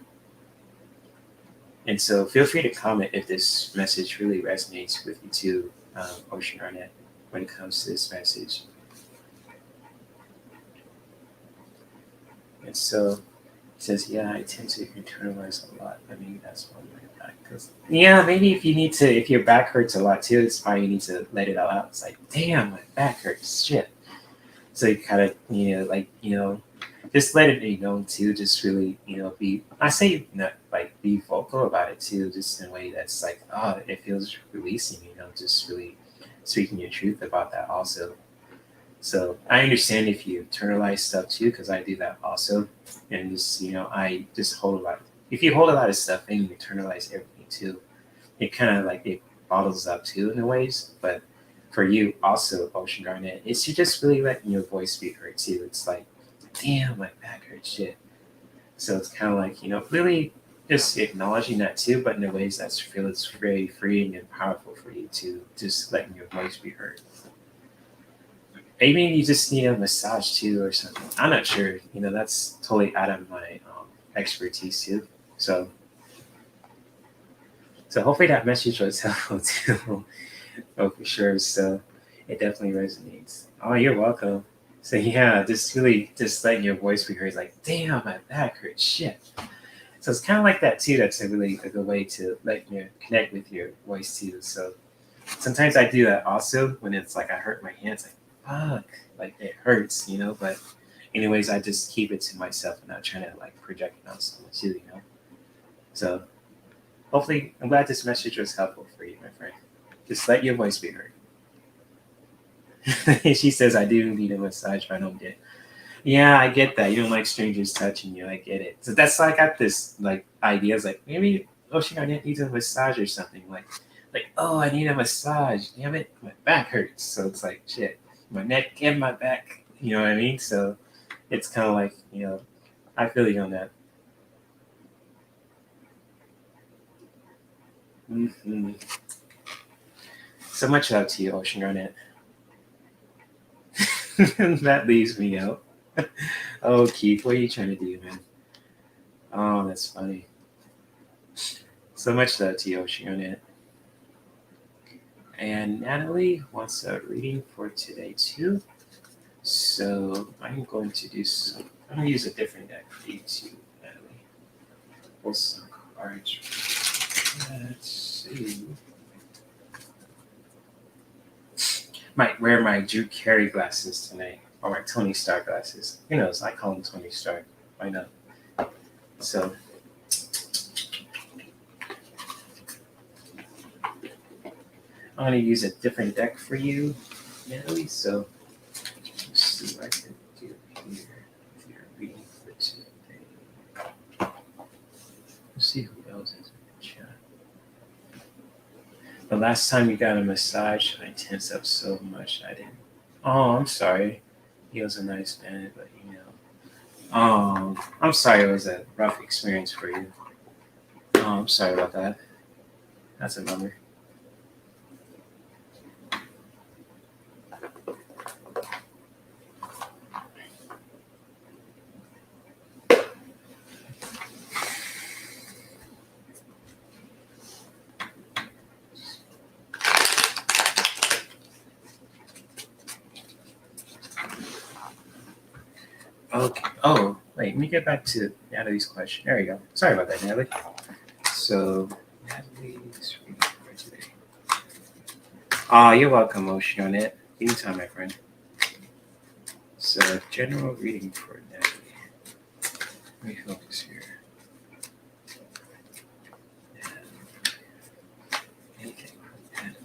And so feel free to comment if this message really resonates with you too, Ocean Garnet, when it comes to this message. And so it says, yeah, I tend to internalize a lot. I mean, that's one way back. Cause maybe if your back hurts a lot too, it's fine. You need to let it all out. It's like, damn, my back hurts. Shit. So you kind of, just let it be known too. Just really, be vocal about it too, just in a way that's like, oh, it feels releasing, just really speaking your truth about that also. So I understand if you internalize stuff too, because I do that also. And just, I just hold a lot. If you hold a lot of stuff and you internalize everything too, it kind of like it bottles up too in a ways. But for you also, Ocean Garnet, it's you just really letting your voice be heard too. It's like, damn, my back hurts shit. So it's kind of like, really just acknowledging that too, but in a ways that's feels very freeing and powerful for you to just letting your voice be heard. Maybe you just need a massage too or something. I'm not sure. That's totally out of my expertise too. So hopefully that message was helpful too. Oh, for sure. So it definitely resonates. Oh, you're welcome. So yeah, just really just letting your voice be heard. Like, damn, my back hurts. Shit. So it's kind of like that too. That's a really good way to let you connect with your voice too. So sometimes I do that also when it's like I hurt my hands. Like, fuck, like it hurts, But anyways, I just keep it to myself and not trying to like project it on someone too, So hopefully, I'm glad this message was helpful for you, my friend. Just let your voice be heard. She says, I do need a massage, but I don't get. Yeah, I get that. You don't like strangers touching you. I get it. So that's why I got this like ideas like maybe Ocean needs a massage or something like oh, I need a massage. Damn it, my back hurts. So it's like shit, my neck and my back. You know what I mean? So it's kind of like I feel you on that. Mm-hmm. So much love to you, Ocean Garnet. That leaves me out. Oh, Keith, what are you trying to do, man? Oh, that's funny. So much love to you, Ocean Garnet. And Natalie wants a reading for today too. So I'm going to do some. I'm going to use a different deck for you too, Natalie. Pull some cards. Let's see. Might wear my Drew Carey glasses tonight, or my Tony Stark glasses. Who knows? I call them Tony Stark. Why not? So. I'm going to use a different deck for you, Natalie. So let's see what I can do here if you're reading for today. Let's see who else is in the chat. The last time you got a massage, I tensed up so much I didn't. Oh, I'm sorry. He was a nice man, but I'm sorry it was a rough experience for you. Oh, I'm sorry about that. That's a bummer. Okay. Oh, wait. Let me get back to Natalie's question. There you go. Sorry about that, Natalie. So, Natalie's reading for today. You're welcome, Ocean on it. Anytime, my friend. So, general reading for Natalie. Let me focus here. Anything for Natalie.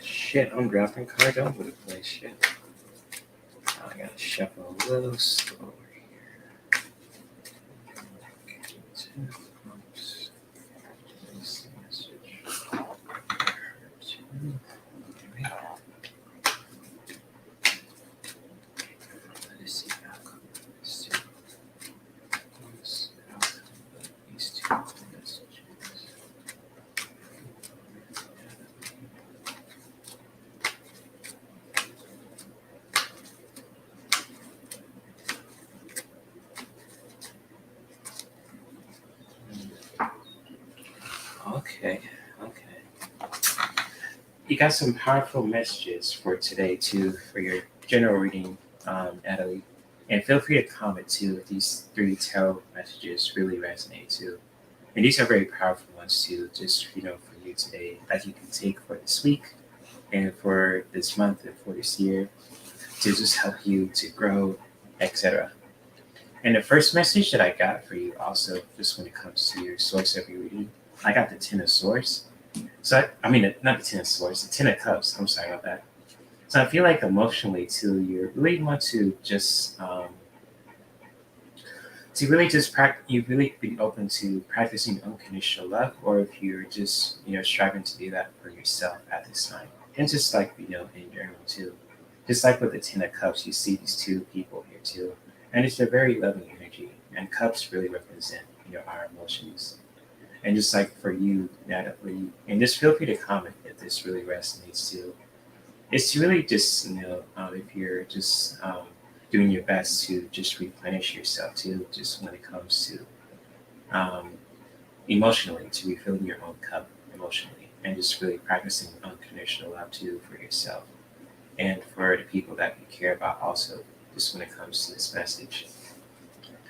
Shit, I'm dropping cards all over the place. Shit. I gotta shuffle a little slower here. Okay. You got some powerful messages for today too, for your general reading, Natalie. And feel free to comment too if these 3 tarot messages really resonate too. And these are very powerful ones too, just for you today that you can take for this week and for this month and for this year to just help you to grow, etc. And the first message that I got for you also, just when it comes to your source of your reading, I got the Ten of Swords. So I mean, not the Ten of Swords, the Ten of Cups. I'm sorry about that. So I feel like emotionally too, you really want to just you really be open to practicing unconditional love, or if you're just striving to do that for yourself at this time, and just like in general too, just like with the Ten of Cups, you see these 2 people here too, and it's a very loving energy, and cups really represent our emotions. And just like for you, Natalie, and just feel free to comment if this really resonates too. It's really just, if you're just doing your best to just replenish yourself too, just when it comes to emotionally, to refilling your own cup emotionally, and just really practicing unconditional love too for yourself and for the people that you care about also, just when it comes to this message.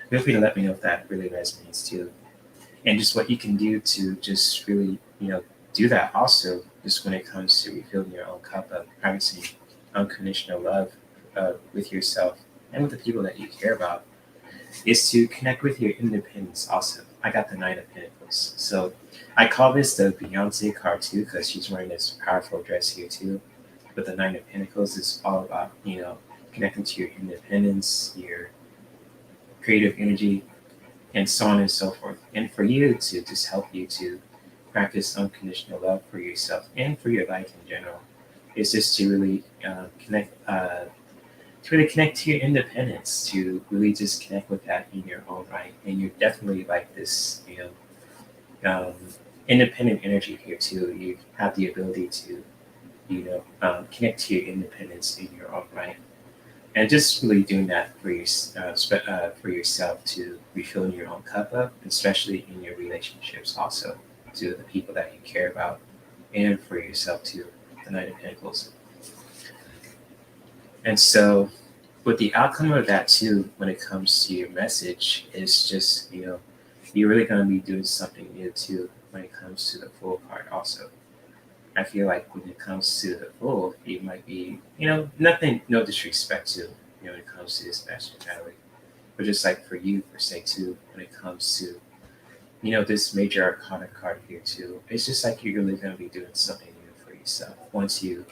Feel free to let me know if that really resonates too. And just what you can do to just really, do that also, just when it comes to refilling your own cup of practicing unconditional love with yourself and with the people that you care about, is to connect with your independence also. I got the Knight of Pentacles. So I call this the Beyonce card too, because she's wearing this powerful dress here too. But the Knight of Pentacles is all about, connecting to your independence, your creative energy, and so on and so forth. And for you to just help you to practice unconditional love for yourself and for your life in general, is just to really connect to your independence, to really just connect with that in your own right. And you're definitely like this, independent energy here too. You have the ability to, connect to your independence in your own right. And just really doing that for yourself to refill your own cup up, especially in your relationships also, to the people that you care about, and for yourself too, the Knight of Pentacles. And so with the outcome of that too, when it comes to your message, is just, you're really going to be doing something new too when it comes to the Fool card also. I feel like when it comes to the Fool, you might be, nothing, no disrespect to, when it comes to this message, Natalie, but just like for you, per se, too, when it comes to, this major arcana card here, too, it's just like you're really going to be doing something new for yourself once you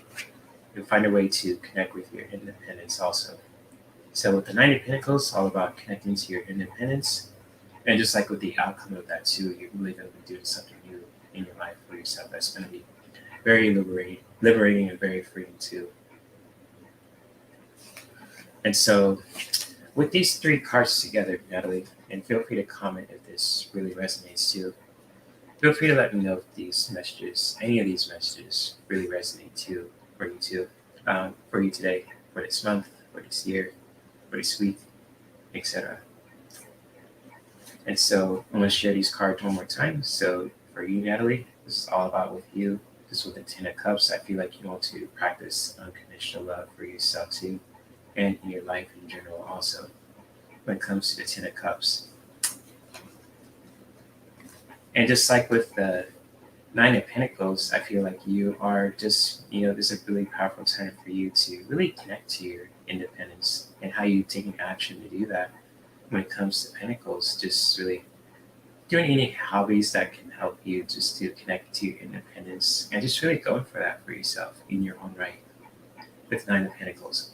find a way to connect with your independence also. So with the Knight of Pentacles, all about connecting to your independence, and just like with the outcome of that, too, you're really going to be doing something new in your life for yourself. That's going to be very liberating and very freeing too. And so with these 3 cards together, Natalie, and feel free to comment if this really resonates too. Feel free to let me know if these messages, any of these messages, really resonate too for you too, for you today, for this month, for this year, for this week, etc. And so I'm going to share these cards one more time. So for you, Natalie, this is all about with you. This with the 10 of Cups. I feel like you want to practice unconditional love for yourself too, and in your life in general also, when it comes to the 10 of Cups. And just like with the 9 of Pentacles, I feel like you are just, this is a really powerful time for you to really connect to your independence and how you taking action to do that. When it comes to Pentacles, just really doing any hobbies that can help you just to connect to your independence and just really going for that for yourself in your own right with 9 of Pentacles.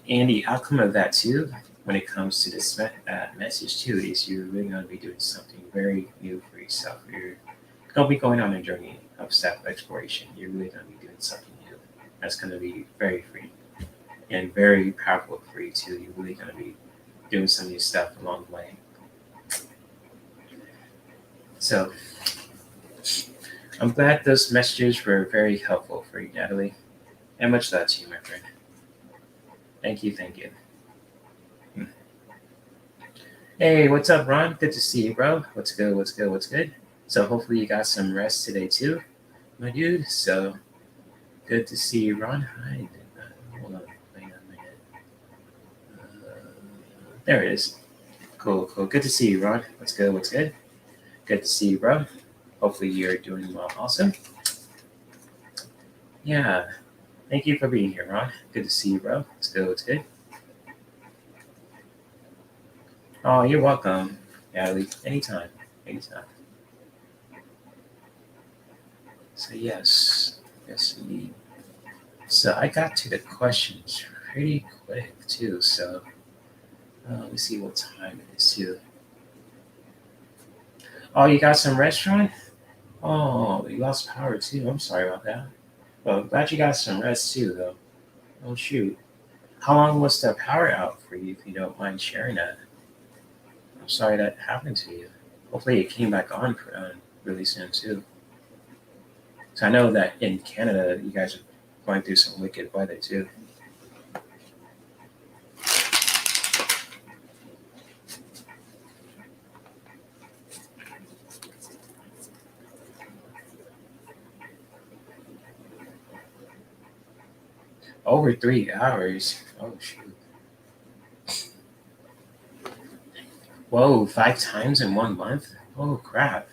And the outcome of that too, when it comes to this message too, is you're really going to be doing something very new for yourself. You're going to be going on a journey of self-exploration. You're really going to be doing something new. That's going to be very free and very powerful for you too. You're really going to be doing some new stuff along the way. So I'm glad those messages were very helpful for you, Natalie. And much love to you, my friend. Thank you. Hey, what's up, Ron? Good to see you, bro. What's good? So hopefully you got some rest today too, my dude. So good to see you, Ron. Hi. Hold on. Wait a minute. There it is. Cool. Good to see you, Ron. What's good? Good to see you, bro. Hopefully you're doing well also. Yeah. Thank you for being here, Ron. Good to see you, bro. What's good? Oh, you're welcome, Natalie. Anytime. So yes, indeed. So I got to the questions pretty quick too. So let me see what time it is too. Oh, you got some restaurant? Oh, you lost power too. I'm sorry about that. Well, glad you got some rest too, though. Oh shoot. How long was the power out for you, if you don't mind sharing that? I'm sorry that happened to you. Hopefully it came back on really soon too. So I know that in Canada, you guys are going through some wicked weather too. Over 3 hours. Oh shoot. Whoa, 5 times in 1 month? Oh crap.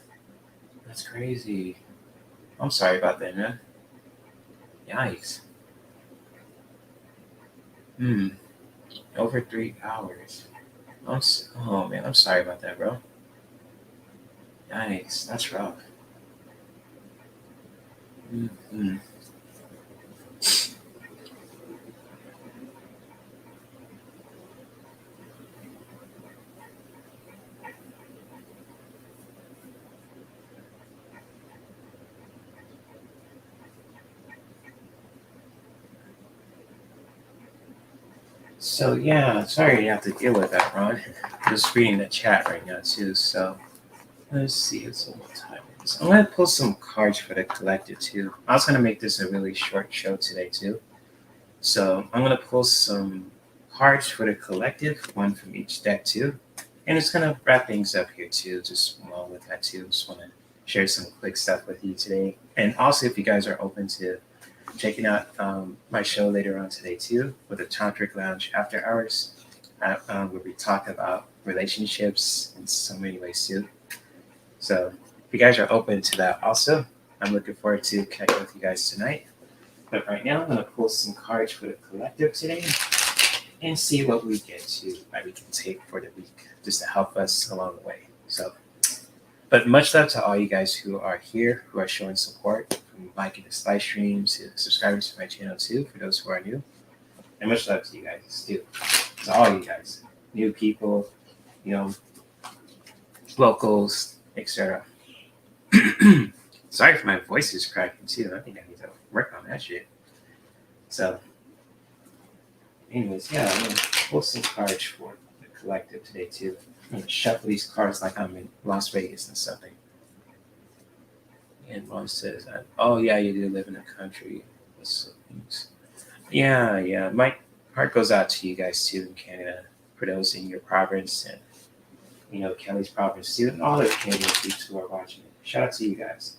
That's crazy. I'm sorry about that, man. Yikes. Over 3 hours. Oh man, I'm sorry about that, bro. Yikes, that's rough. Mm-hmm. So yeah, sorry you have to deal with that, Ron. I'm just reading the chat right now too. So let's see, what time it is. I'm gonna pull some cards for the collective too. I was gonna make this a really short show today too. So I'm gonna pull some cards for the collective, one from each deck too. And it's gonna wrap things up here too, just along with that too. Just wanna share some quick stuff with you today. And also if you guys are open to checking out my show later on today too, with the Tantric Lounge After Hours, where we talk about relationships in so many ways too. So if you guys are open to that also, I'm looking forward to connecting with you guys tonight. But right now, I'm going to pull some cards for the collective today and see what we get to, that we can take for the week, just to help us along the way. So, but much love to all you guys who are here, who are showing support, from liking this live stream to subscribing to my channel too, for those who are new. And much love to you guys too, to all you guys, new people, locals, etc. Sorry if my voice is cracking too. I think I need to work on that shit. So, anyways, yeah, I'm gonna pull some cards for the collective today too. I'm gonna shuffle these cards like I'm in Las Vegas and something. And one says, "Oh yeah, you do live in the country." Yeah. My heart goes out to you guys too in Canada, for those in your province and Kelly's province too, and all the Canadian peeps who are watching it. Shout out to you guys.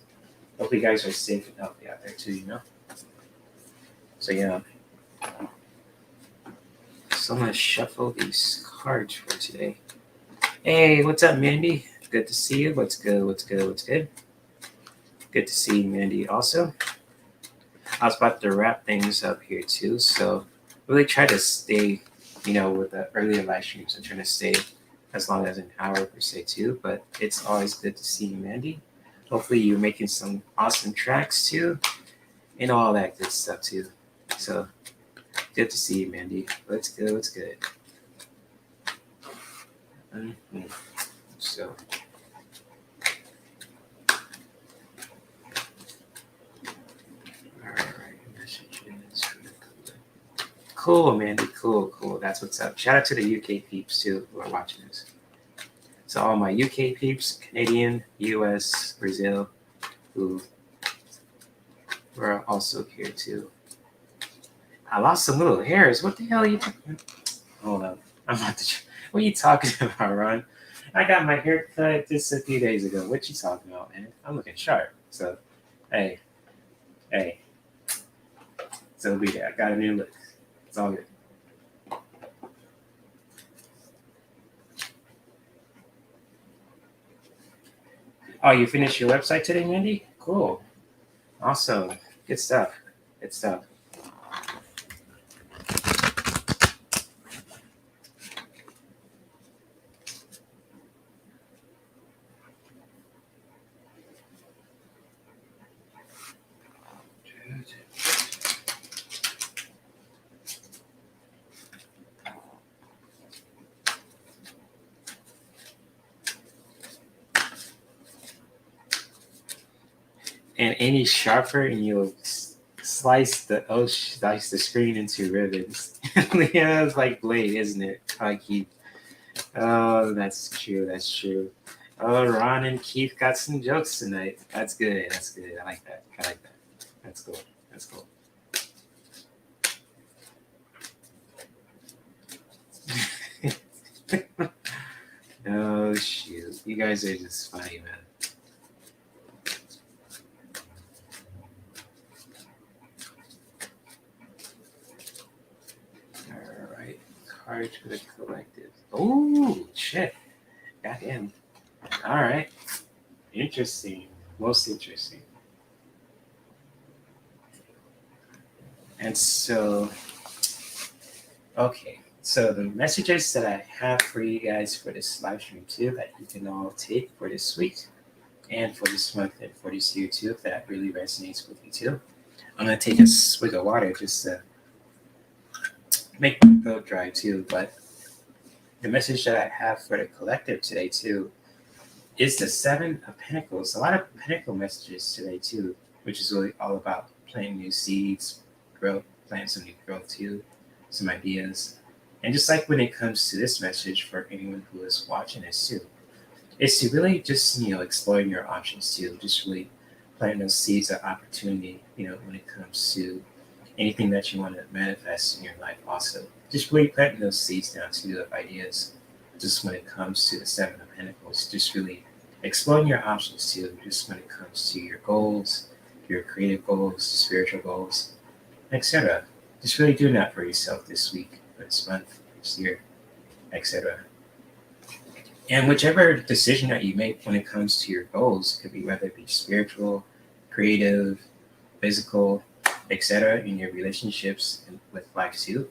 Hope you guys are safe and healthy out there too. So yeah. So I'm gonna shuffle these cards for today. Hey, what's up, Mandy? Good to see you. What's good? Good to see you, Mandy, also. I was about to wrap things up here too, so really try to stay, with the earlier live streams. I'm trying to stay as long as an hour per se too, but it's always good to see you, Mandy. Hopefully you're making some awesome tracks too, and all that good stuff too. So good to see you, Mandy. What's good? So. Cool, Mandy. Cool. That's what's up. Shout out to the UK peeps too who are watching this. So all my UK peeps, Canadian, US, Brazil, who are also here too. I lost some little hairs. What the hell are you talking? Hold up. What are you talking about, Ron? I got my hair cut just a few days ago. What you talking about, man? I'm looking sharp. So, hey. So it'll be there. I got a new look. It's all good. Oh, you finished your website today, Mandy? Cool. Awesome. Good stuff. And any sharper, and you'll slice the screen into ribbons. Yeah, it's like Blade, isn't it? Oh, that's true. Oh, Ron and Keith got some jokes tonight. That's good. I like that. That's cool. Oh, shoot. You guys are just funny, man. All right. Cards for the collective. Oh, shit. Got him. All right. Interesting. Most interesting. And so, okay. So the messages that I have for you guys for this live stream too, that you can all take for this week and for this month and for this year too, if that really resonates with you too. I'm gonna take a swig of water just to make my throat dry too. But the message that I have for the collective today too is the Seven of Pentacles. A lot of Pentacle messages today too, which is really all about planting new seeds, planting some new growth too, some ideas. And just like when it comes to this message for anyone who is watching this too, is to really just, exploring your options too, just really planting those seeds of opportunity, when it comes to anything that you want to manifest in your life also. Just really planting those seeds down too of ideas, just when it comes to the Seven of Pentacles, just really exploring your options too, just when it comes to your goals, your creative goals, spiritual goals, etc. Just really doing that for yourself this week, this month, this year, etc. And whichever decision that you make when it comes to your goals, could be whether it be spiritual, creative, physical, etc., in your relationships and with life too,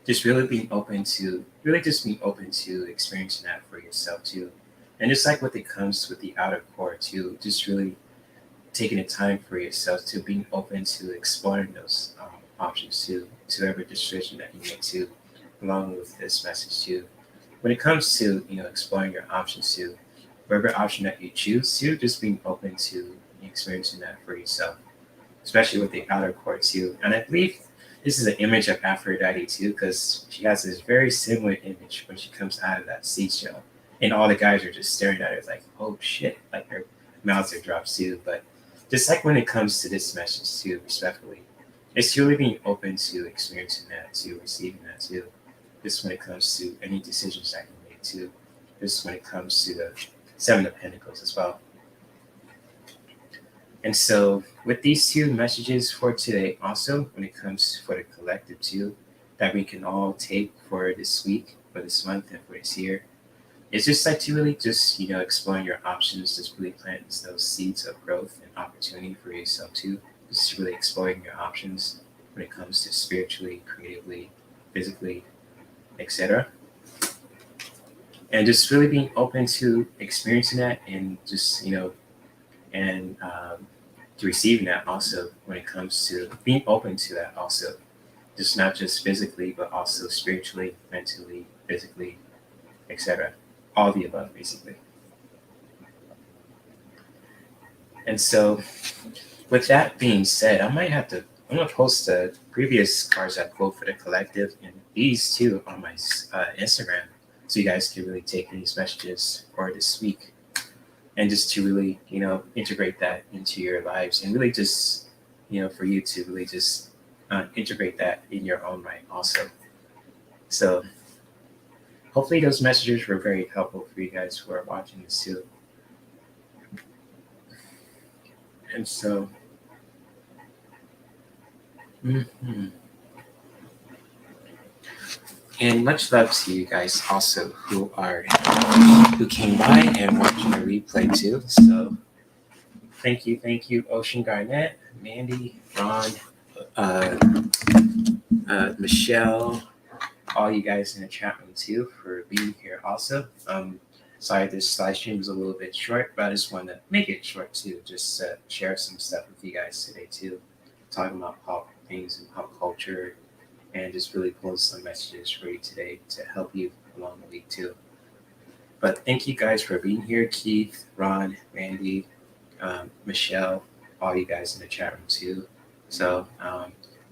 just really being open to experiencing that for yourself too. And just like what it comes with the outer core too, just really taking the time for yourself to being open to exploring those options too, to every decision that you make too, along with this message too. When it comes to exploring your options too, whatever option that you choose to, just being open to experiencing that for yourself, especially with the outer core too. And I believe this is an image of Aphrodite too, because she has this very similar image when she comes out of that seashell. And all the guys are just staring at her like, oh shit, like her mouths are dropped too. But just like when it comes to this message too, respectfully, it's really being open to experiencing that too, receiving that too. Just when it comes to any decisions that you make too. Just when it comes to the Seven of Pentacles as well. And so with these two messages for today, also when it comes for the collective too, that we can all take for this week, for this month, and for this year, it's just like to really just, exploring your options, just really planting those seeds of growth and opportunity for yourself too. Just really exploring your options when it comes to spiritually, creatively, physically, etc. And just really being open to experiencing that and just, and to receiving that also when it comes to being open to that also. Just not just physically, but also spiritually, mentally, physically, etc. All the above, basically. And so with that being said, I'm going to post the previous cards I pulled for the collective and these two on my Instagram, so you guys can really take these messages for this week and just to really, integrate that into your lives and really just, for you to really just integrate that in your own right also. So hopefully those messages were very helpful for you guys who are watching this too. And so, and much love to you guys also who came by and watching the replay too. So thank you, Ocean Garnett, Mandy, Ron, Michelle, all you guys in the chat room too for being here also. Sorry this live stream was a little bit short, but I just wanted to make it short too, just share some stuff with you guys today too, talking about pop things and pop culture, and just really pull some messages for you today to help you along the week too. But thank you guys for being here, Keith, Ron, Randy, Michelle, all you guys in the chat room too. So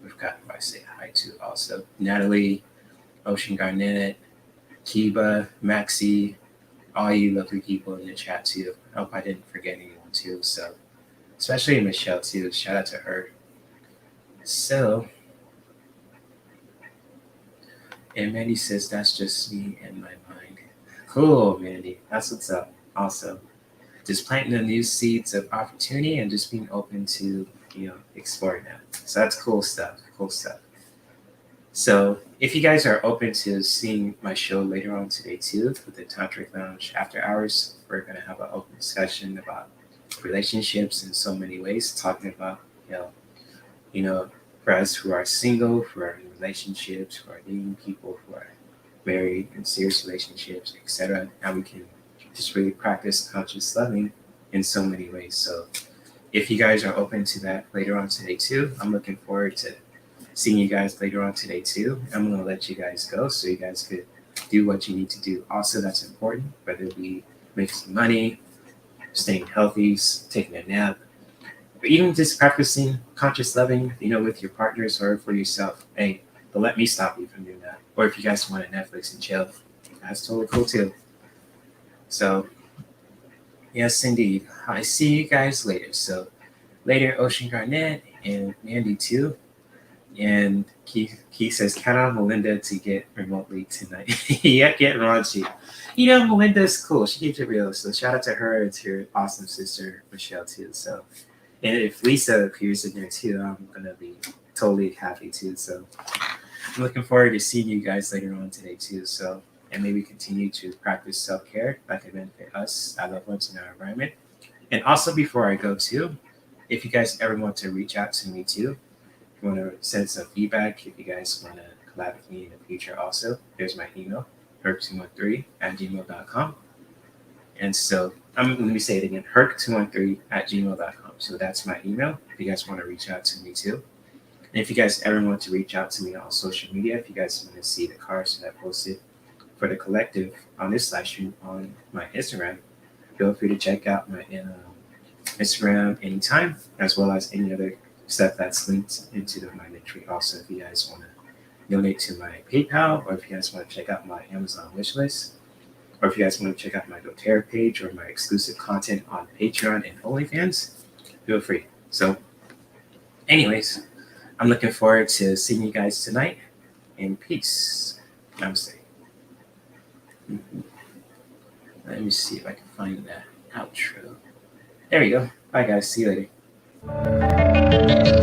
we've got, I say hi to also, Natalie, Ocean Garnett, Kiba, Maxie, all you lovely people in the chat too. I hope I didn't forget anyone too. So especially Michelle too. Shout out to her. So, and Mandy says that's just me and my mind. Cool, Mandy. That's what's up. Awesome. Just planting the new seeds of opportunity and just being open to, exploring that. So that's cool stuff. Cool stuff. So if you guys are open to seeing my show later on today too, with the Tantric Lounge After Hours, we're going to have an open discussion about relationships in so many ways, talking about, for us who are single, who are in relationships, who are dating people, who are married in serious relationships, etc. How we can just really practice conscious loving in so many ways. So if you guys are open to that later on today too, I'm looking forward to seeing you guys later on today too. I'm going to let you guys go so you guys could do what you need to do. Also, that's important, whether it be making money, staying healthy, taking a nap, or even just practicing conscious loving, with your partners or for yourself. Hey, but let me stop you from doing that. Or if you guys want to Netflix and chill, that's totally cool too. So, yes, indeed. I see you guys later. So, later, Ocean Garnett and Mandy too. And Keith says, count on Melinda to get remotely tonight. Yeah, get raunchy. Melinda's cool. She keeps it real. So shout out to her and to her awesome sister, Michelle, too. So, and if Lisa appears in there too, I'm going to be totally happy too. So I'm looking forward to seeing you guys later on today too. So, and maybe continue to practice self-care that can benefit us, our loved ones, in our environment. And also before I go too, if you guys ever want to reach out to me too, if you want to send some feedback, if you guys want to collab with me in the future also, there's my email, herc213@gmail.com. And so, let me say it again, herc213@gmail.com. So that's my email if you guys want to reach out to me too. And if you guys ever want to reach out to me on social media, if you guys want to see the cards that I posted for the collective on this live stream on my Instagram, feel free to check out my Instagram anytime, as well as any other stuff that's linked into my Linktree. Also, if you guys want to donate to my PayPal, or if you guys want to check out my Amazon wish list, or if you guys want to check out my doTERRA page or my exclusive content on Patreon and OnlyFans, feel free. So, anyways, I'm looking forward to seeing you guys tonight, and peace. Namaste. Let me see if I can find that outro. There we go. Bye, guys. See you later.